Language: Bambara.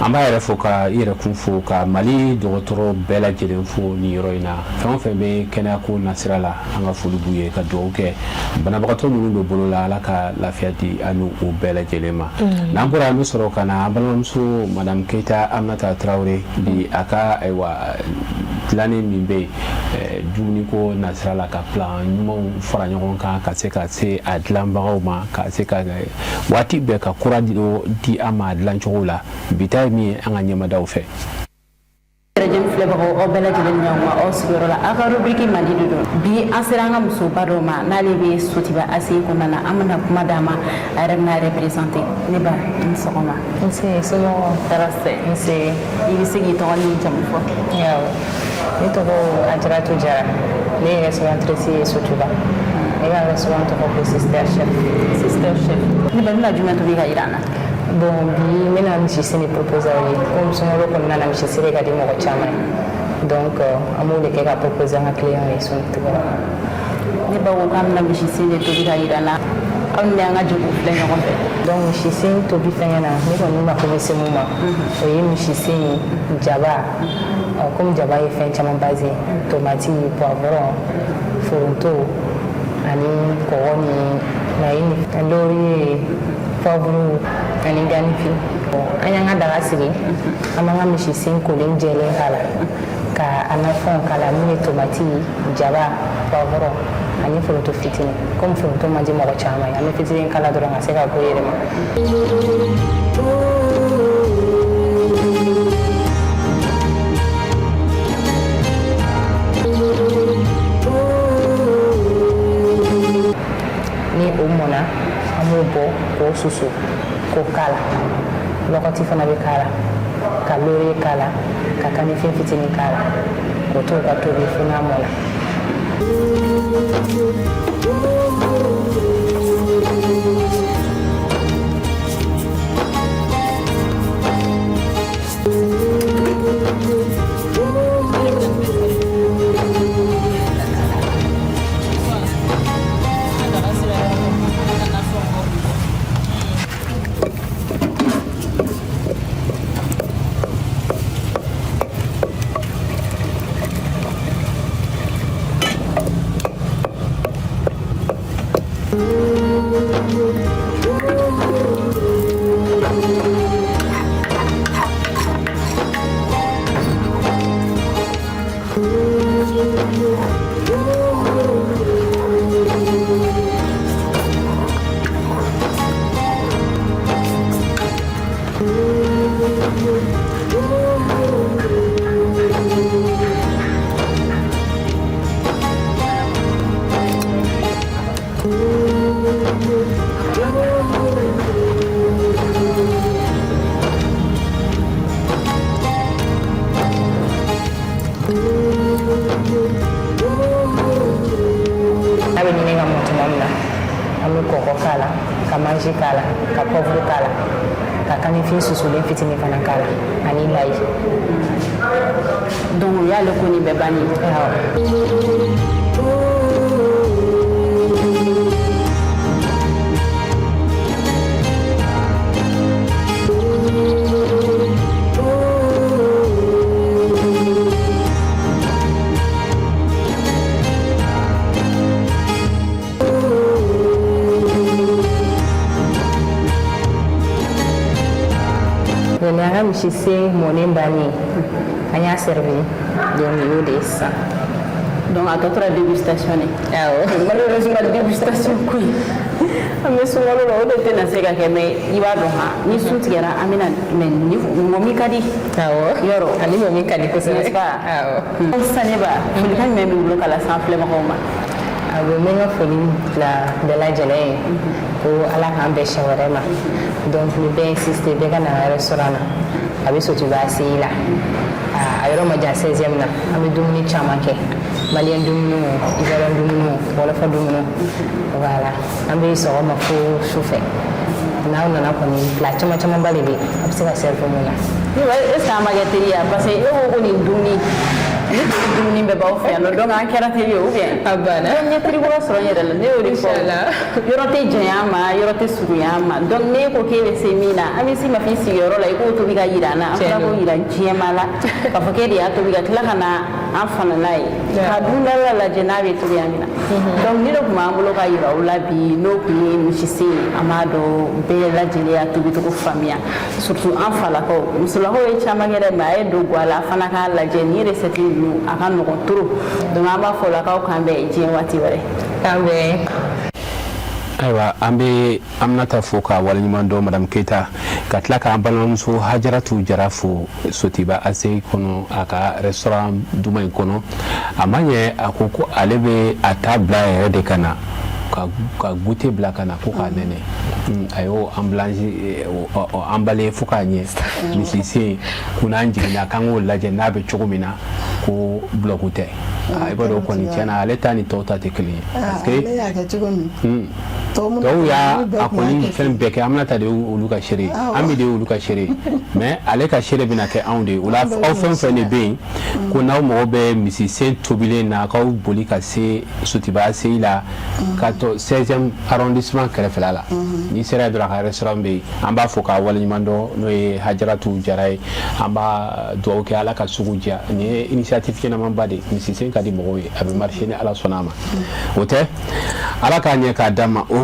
an b'a yɛrɛ fo ka i yɛrɛ kun fo ka Mali dɔgɔtɔrɔ bɛɛ lajɛlen fo ni yɔrɔ in na fɛn o fɛn bɛ kɛnɛya ko nasira la an ka foli b'u ye ka dugawu kɛ banabagatɔ minnu bɛ bolo la Ala ka lafiya di an n'u bɛɛ lajɛlen ma n'an bɔra an bɛ sɔrɔ ka na an balimamuso Madame Keita Aminata Traoré bi a ka dilannen min bɛ dumuni ko nasira la ka plan ɲumanw fara ɲɔgɔn kan ka se a dilanbagaw ma ka se ka waati bɛɛ ka kura di an ma dilancogo la bi ta ye min ye an ka ɲɛmadaw fɛ. Rajim filɛbagaw aw bɛɛ lajɛlen ɲɔgɔn aw sigiyɔrɔ la aw ka rubrique Mali de don bi an sera an ka musoba dɔ ma n'ale bɛ Sotiba ACI kɔnɔna na an bɛna kuma d'a ma a yɛrɛ bɛna représenter ne ba ni sɔgɔma. Nse somɔgɔw Tarase nse i bɛ se k'i tɔgɔ ni jamu fɔ. Awɔ ne tɔgɔ Ajaratu Jara ne ye restauratrice ye Sotiba ne ka restaurant tɔgɔ ko Sister Chef. Ne ba bɛna jumɛn tobi ka jira an na. Bon bi n bɛna misisiri proposer aw ye komi sunkalo kɔnɔna na misisiri ka di mɔgɔ caman ye donc an b'o de kɛ ka proposer an ka clients ye suntigɛla. Ne ba ko k'an bɛna misisiri de tobi ka jira an na aw ni an ka jɛkulu filɛ ɲɔgɔn fɛ. Donc misisiri tobi fɛngɛ na ne kɔni mako bɛ se mun ma o ye misisiri jaba komi jaba ye fɛn caman basé tomati poivron foronto ani kɔgɔ ni layi ni laurier poivron ani ganifin an y'an ka daga sigi an b'an ka misisiri kolen jɛlen k'a la ka a nafɛnw k'a la min ye tomati jaba poivron ani foronto fitinin komi foronto man di mɔgɔ caman ye an bɛ fitinin k'a la dɔrɔn ka se ka bɔ yɛrɛ ma. ni o mɔna an b'o bɔ k'o susu k'o k'a la lɔgɔti fana bɛ k'a la ka laurier k'a la ka kanifin fitinin k'a la k'o to ka tobi fo n'a mɔna. A bɛ ɲini ka mɔ tuma min na an bɛ kɔgɔ k'a la ka manzi k'a la ka poivre k'a la ka kanifin susulen fitinin fana k'a la ani layi. Donc o y'ale ko nin bɛɛ bannen ye. Ni an ka misisiri mɔnen bannen an y'a servir donc o y'o de ye sisan. Donc a tɔ tora dégustation de. Awɔ. Malheureusement dégustation ko in an bɛ sunkalo la o de tɛna se ka kɛ mais i b'a dɔn ni sun tigɛra an bɛna mais ni mɔmi ka di. Awɔ. Yɔrɔ ani mɔmi ka di kosɛbɛ. n'est-ce pas. Awɔ. Saneba folikan jumɛn b'i bolo ka lase an filɛbagaw ma. Awɔ n bɛ n ka foli bila bɛɛ lajɛlen ye ko Ala k'an bɛn siɲɛ wɛrɛ ma donc n bɛ insister bɛɛ ka na an ka restaurant na a bɛ Sotiba ACI la a yɔrɔ ma jan 16e na an bɛ dumuni caman kɛ maliyɛn dumuni ivoiriyɛn dumuni wɔlɔfɔ dumuni voilà an bɛ sɔgɔma fo sufɛ n'aw nana kɔni plat caman ba de bɛ a bɛ se ka servir mun na. Est-ce que an ma kɛ teri ye parce que e ko ko nin dumuni dumuni bɛɛ b'aw fɛ yan nɔ donc an kɛra teri ye ou bien a banna n ye terikɔrɔ sɔrɔ n yɛrɛ la ne y'o de fɔ yɔrɔ tɛ janya ma yɔrɔ tɛ surunya ma donc n'e ko k'e bɛ se min na an bɛ si ma f'i sigiyɔrɔ la i k'o tobi ka yira an na an fana k'o yira diɲɛma la k'a fɔ k'e de y'a tobi ka tila ka na an fana n'a ye ka dundala lajɛ n'a bɛ tobiya min na donc ni de tun b'an bolo ka yira u la bi n'o tun ye misise ye an b'a dɔn bɛɛ lajɛlen y'a tobicogo faamuya surtout an falakaw musolakaw ye caman kɛ dɛ mais a ye don guwa la a fana k'a lajɛ nin recette ninnu a ka nɔgɔn trop donc an b'a fɔ lakaw k'an bɛn diɲɛ waati wɛrɛ k'an bɛn ayiwa an bɛ Aminata fo ka waleɲuman dɔn madame Keita ka tila k'an balimamuso Hajaratu Jara fo Sotiba ACI kɔnɔ a ka restaurant duman in kɔnɔ a ma ɲɛ a ko ko ale bɛ a ta bila yɛrɛ de ka na ka goûter bila ka na ko k'a nɛnɛ a y'o emballé fo k'a ɲɛ misisen ko n'an jiginna k'an k'o lajɛ n'a bɛ cogo min na ko bloc tɛ i b'a dɔn kɔni tiɲɛna ale ta ni tɔw ta tɛ kelen ye parce que tɔw y'a a kɔni fɛn bɛɛ kɛ Aminata de y'olu ka seere Ami de y'olu ka seere mais ale ka seere bɛna kɛ anw de ye o la aw fɛn fɛn de bɛ yen ko n'aw mago bɛ misisen tobilen na k'aw boli ka se Sotiba ACI la ka to 16e arrondissement kɛrɛfɛla la n'i sera yen dɔrɔn a ka restaurant bɛ yen an b'a fɔ k'a waleɲuman dɔn n'o ye Hajaratu Jara ye an b'a dugawu kɛ Ala ka sugu diya nin ye initiative ɲɛnamanba de misisen ka di mɔgɔw ye a bɛ marcher ni Ala sɔnna a ma o tɛ Ala k'a ɲɛ k'a d'a ma